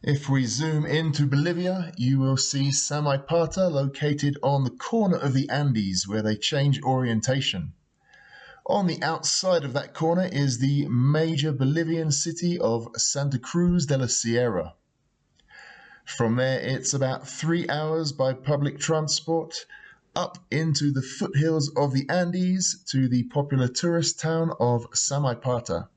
If we zoom into Bolivia, you will see Samaipata located on the corner of the Andes where they change orientation. On the outside of that corner is the major Bolivian city of Santa Cruz de la Sierra. From there, it's about 3 hours by public transport up into the foothills of the Andes to the popular tourist town of Samaipata.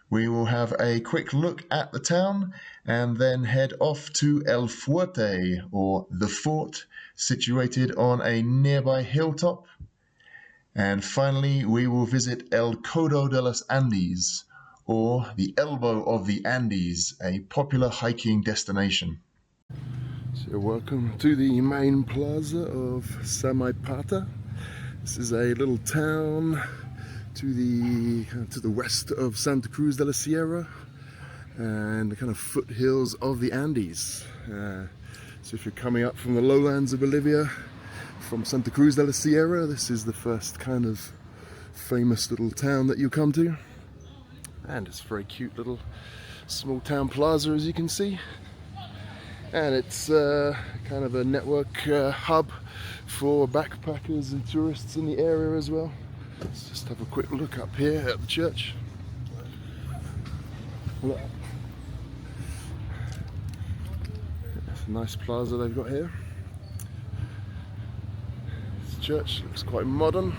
We will have a quick look at the town and then head off to El Fuerte, or the fort, situated on a nearby hilltop. And finally, we will visit El Codo de los Andes, or the Elbow of the Andes, a popular hiking destination. So welcome to the main plaza of Samaipata. This is a little town to the west of Santa Cruz de la Sierra and the kind of foothills of the Andes. So if you're coming up from the lowlands of Bolivia, from Santa Cruz de la Sierra, this is the first kind of famous little town that you'll come to. And it's a very cute little small town plaza, as you can see. And it's kind of a network hub for backpackers and tourists in the area as well. Let's just have a quick look up here at the church. Look. It's a nice plaza they've got here. This church looks quite modern.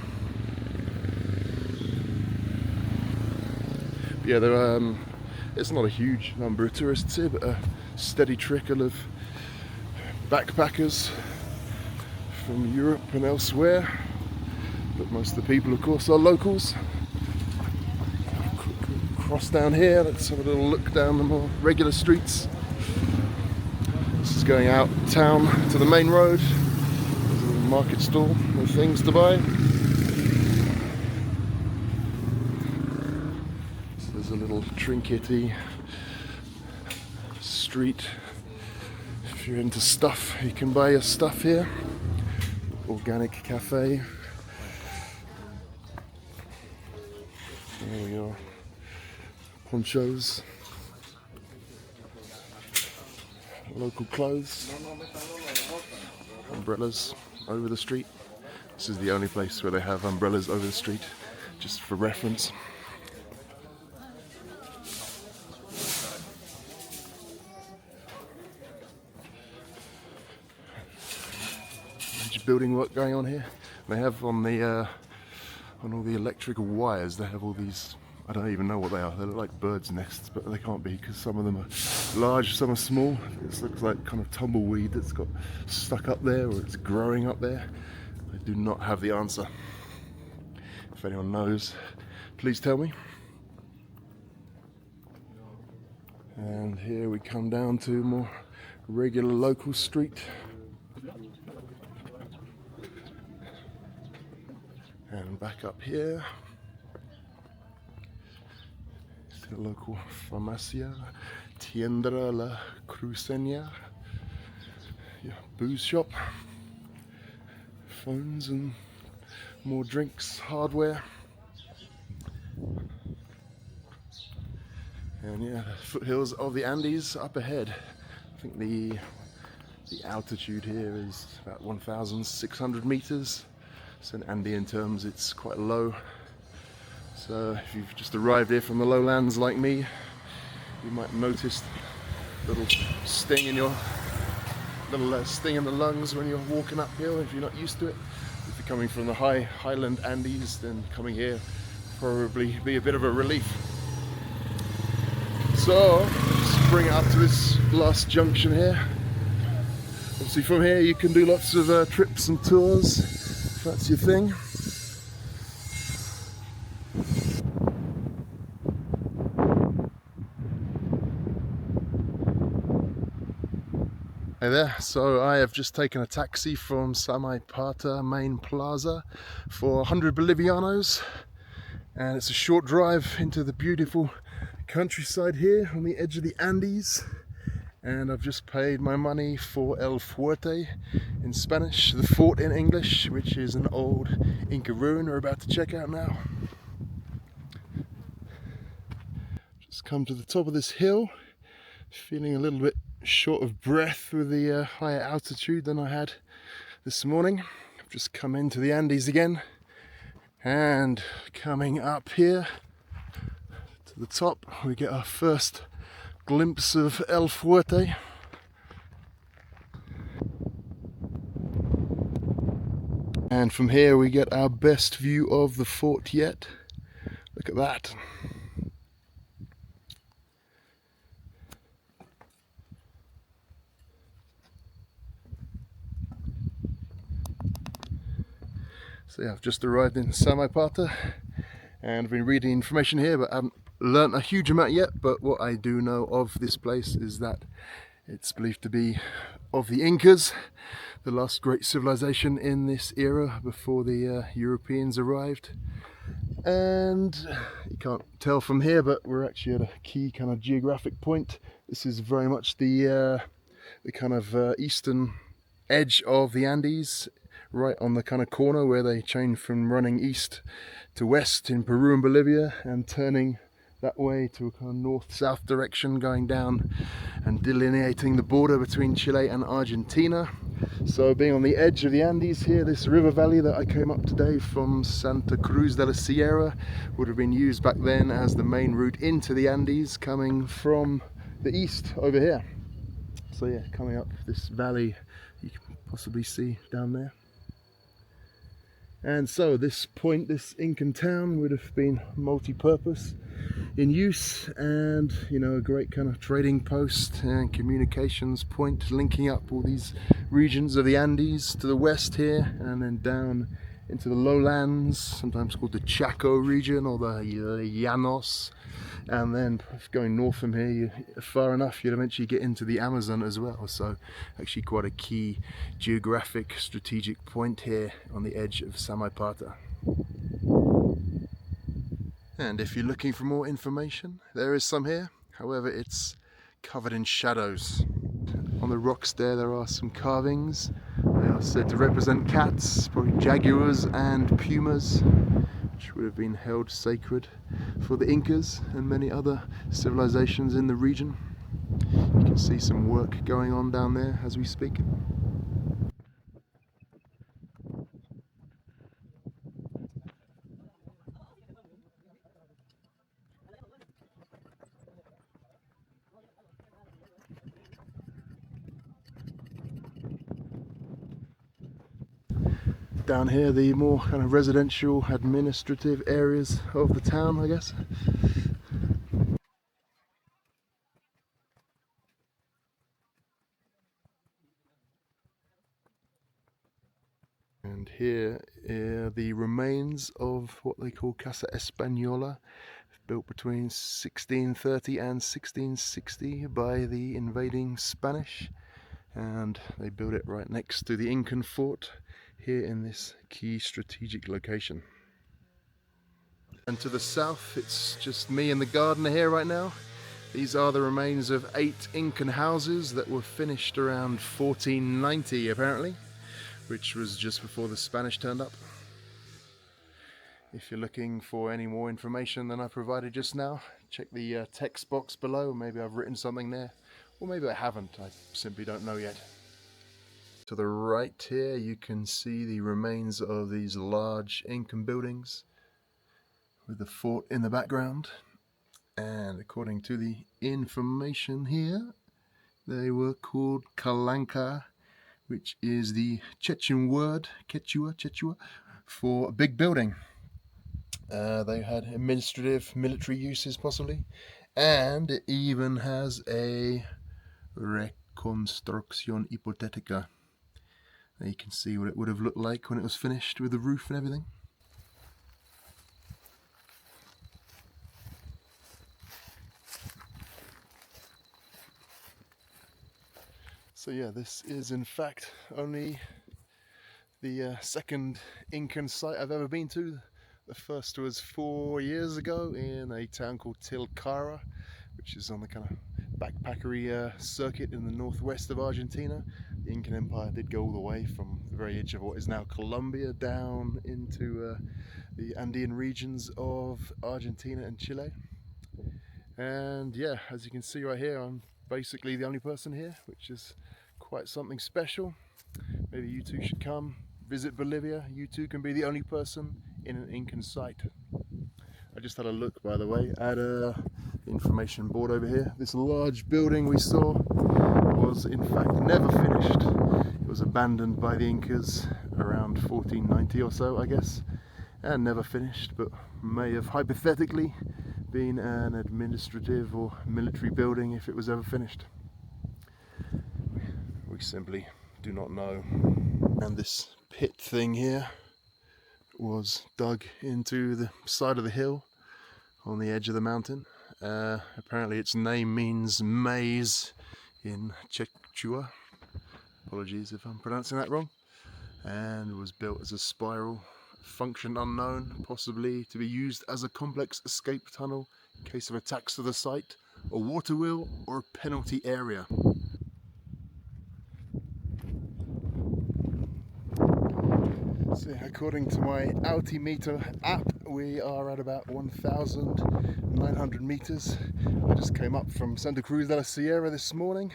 But yeah, it's not a huge number of tourists here, but a steady trickle of backpackers from Europe and elsewhere. But most of the people, of course, are locals. Cross down here, let's have a little look down the more regular streets. This is going out town to the main road. There's a little market stall with things to buy. So there's a little trinkety street. If you're into stuff, you can buy your stuff here. Organic cafe. There we are. Ponchos. Local clothes. Umbrellas over the street. This is the only place where they have umbrellas over the street, just for reference. Major building work going on here. They have on all the electrical wires, they have all these, I don't even know what they are. They look like birds' nests, but they can't be because some of them are large, some are small. This looks like kind of tumbleweed that's got stuck up there, or it's growing up there. I do not have the answer. If anyone knows, please tell me. And here we come down to more regular local street. And back up here, it's the local farmacia, tienda la cruceña, yeah, booze shop, phones and more drinks, hardware. And yeah, the foothills of the Andes up ahead. I think the altitude here is about 1,600 meters. So in Andean terms, it's quite low. So if you've just arrived here from the lowlands like me, you might notice a little sting in your sting in the lungs when you're walking uphill if you're not used to it. If you're coming from the highland Andes, then coming here probably be a bit of a relief. So let's bring it up to this last junction here. Obviously from here you can do lots of trips and tours, if that's your thing. Hey there, so I have just taken a taxi from Samaipata main plaza for 100 Bolivianos, and it's a short drive into the beautiful countryside here on the edge of the Andes. And I've just paid my money for El Fuerte in Spanish, the fort in English, which is an old Inca ruin we're about to check out now. Just Just come to the top of this hill, feeling a little bit short of breath with the higher altitude than I had this morning. I've just come into the Andes again, and coming up here to the top we get our first glimpse of El Fuerte. And from here we get our best view of the fort yet. Look at that. So yeah, I've just arrived in Samaipata and I've been reading information here, but I haven't learnt a huge amount yet. But what I do know of this place is that it's believed to be of the Incas, the last great civilization in this era before the Europeans arrived. And you can't tell from here, but we're actually at a key kind of geographic point. This is very much the kind of eastern edge of the Andes, right on the kind of corner where they change from running east to west in Peru and Bolivia and turning that way to a kind of north-south direction, going down and delineating the border between Chile and Argentina. So being on the edge of the Andes here, this river valley that I came up today from Santa Cruz de la Sierra would have been used back then as the main route into the Andes, coming from the east over here. So yeah, coming up this valley you can possibly see down there. And so this point, this Incan town, would have been multi-purpose in use, and you know, a great kind of trading post and communications point, linking up all these regions of the Andes to the west here and then down into the lowlands, sometimes called the Chaco region or the Llanos. And then going north from here, far enough, you'd eventually get into the Amazon as well. So actually quite a key geographic strategic point here on the edge of Samaipata. And if you're looking for more information, there is some here. However, it's covered in shadows. On the rocks there are some carvings. They are said to represent cats, probably jaguars and pumas, which would have been held sacred for the Incas and many other civilizations in the region. You can see some work going on down there as we speak. Down here, the more kind of residential, administrative areas of the town, I guess. And here are the remains of what they call Casa Española, built between 1630 and 1660 by the invading Spanish. And they built it right next to the Incan fort here in this key strategic location. And to the south, it's just me and the gardener here right now. These are the remains of 8 Incan houses that were finished around 1490 apparently, which was just before the Spanish turned up. If you're looking for any more information than I provided just now, check the text box below. Maybe I've written something there, or maybe I haven't. I simply don't know yet. To the right here, you can see the remains of these large Incan buildings with the fort in the background. And according to the information here, they were called Calanca, which is the Chechen word, Quechua, for a big building. They had administrative, military uses possibly, and it even has a reconstrucción hipotética. There you can see what it would have looked like when it was finished with the roof and everything. So yeah, this is in fact only the second Incan site I've ever been to. The first was 4 years ago in a town called Tilcara, which is on the kind of backpackery circuit in the northwest of Argentina. The Incan Empire did go all the way from the very edge of what is now Colombia down into the Andean regions of Argentina and Chile. And yeah, as you can see right here, I'm basically the only person here, which is quite something special. Maybe you two should come visit Bolivia. You two can be the only person in an Incan site. I just had a look, by the way, at the information board over here. This large building we saw was in fact never finished. It was abandoned by the Incas around 1490 or so, I guess, and never finished, but may have hypothetically been an administrative or military building if it was ever finished. We simply do not know. And this pit thing here was dug into the side of the hill on the edge of the mountain. Apparently its name means maize in Quechua. Apologies if I'm pronouncing that wrong. And was built as a spiral, function unknown, possibly to be used as a complex escape tunnel in case of attacks to the site, a water wheel, or a penalty area. So according to my altimeter app, we are at about 1,900 meters. I just came up from Santa Cruz de la Sierra this morning,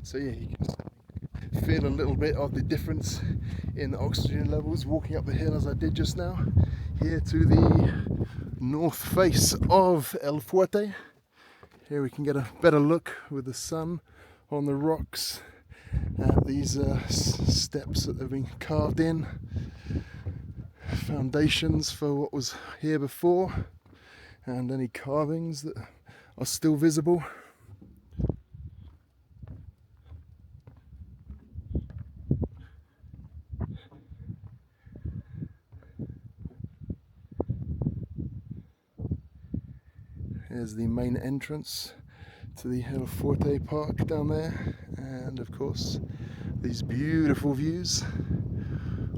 so yeah, you can feel a little bit of the difference in the oxygen levels walking up the hill as I did just now. Here to the north face of El Fuerte. Here we can get a better look with the sun on the rocks at these steps that have been carved in. Foundations for what was here before, and any carvings that are still visible. Here's the main entrance to the El Fuerte Park down there, and of course these beautiful views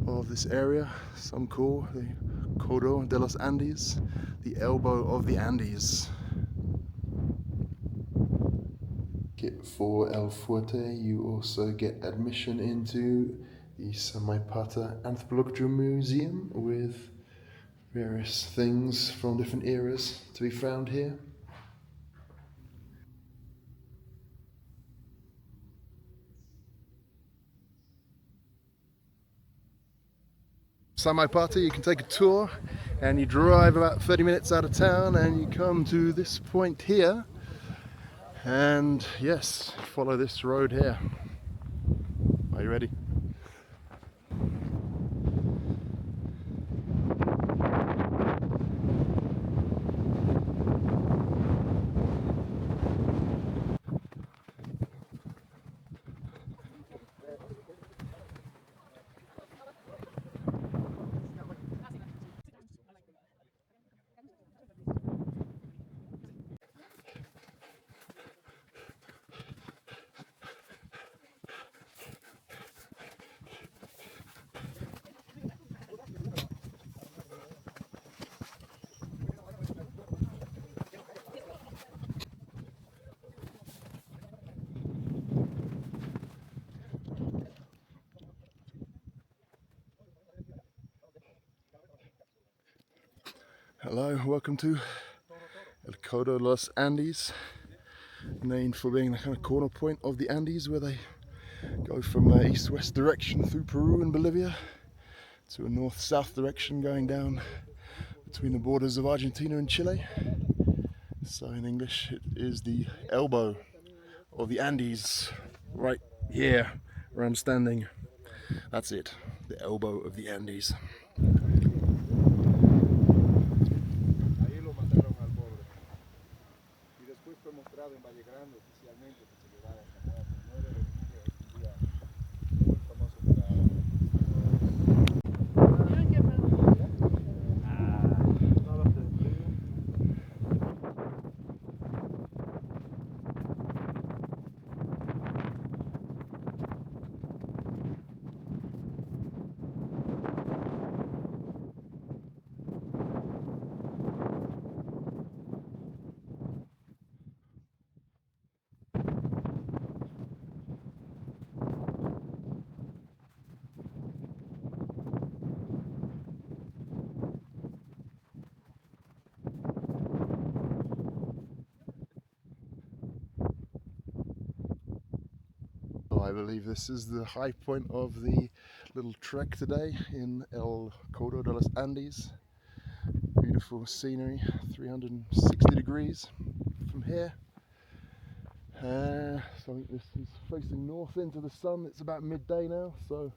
of this area, some call the Codo de los Andes, the elbow of the Andes. For El Fuerte you also get admission into the Samaipata Anthropological Museum with various things from different eras to be found here. Samaipata, you can take a tour and you drive about 30 minutes out of town and you come to this point here, and yes, follow this road here. Are you ready? Hello, welcome to El Codo de los Andes, named for being the kind of corner point of the Andes where they go from east-west direction through Peru and Bolivia to a north-south direction going down between the borders of Argentina and Chile. So in English it is the elbow of the Andes, right here where I'm standing. That's it, the elbow of the Andes. I believe this is the high point of the little trek today in El Codo de los Andes. Beautiful scenery, 360 degrees from here. So I think this is facing north into the sun. It's about midday now, so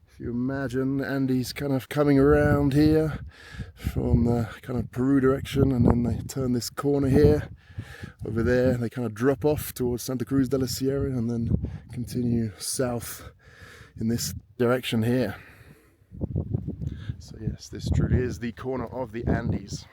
if you imagine the Andes kind of coming around here from the kind of Peru direction, and then they turn this corner here. Over there they kind of drop off towards Santa Cruz de la Sierra and then continue south in this direction here. So yes, this truly is the corner of the Andes.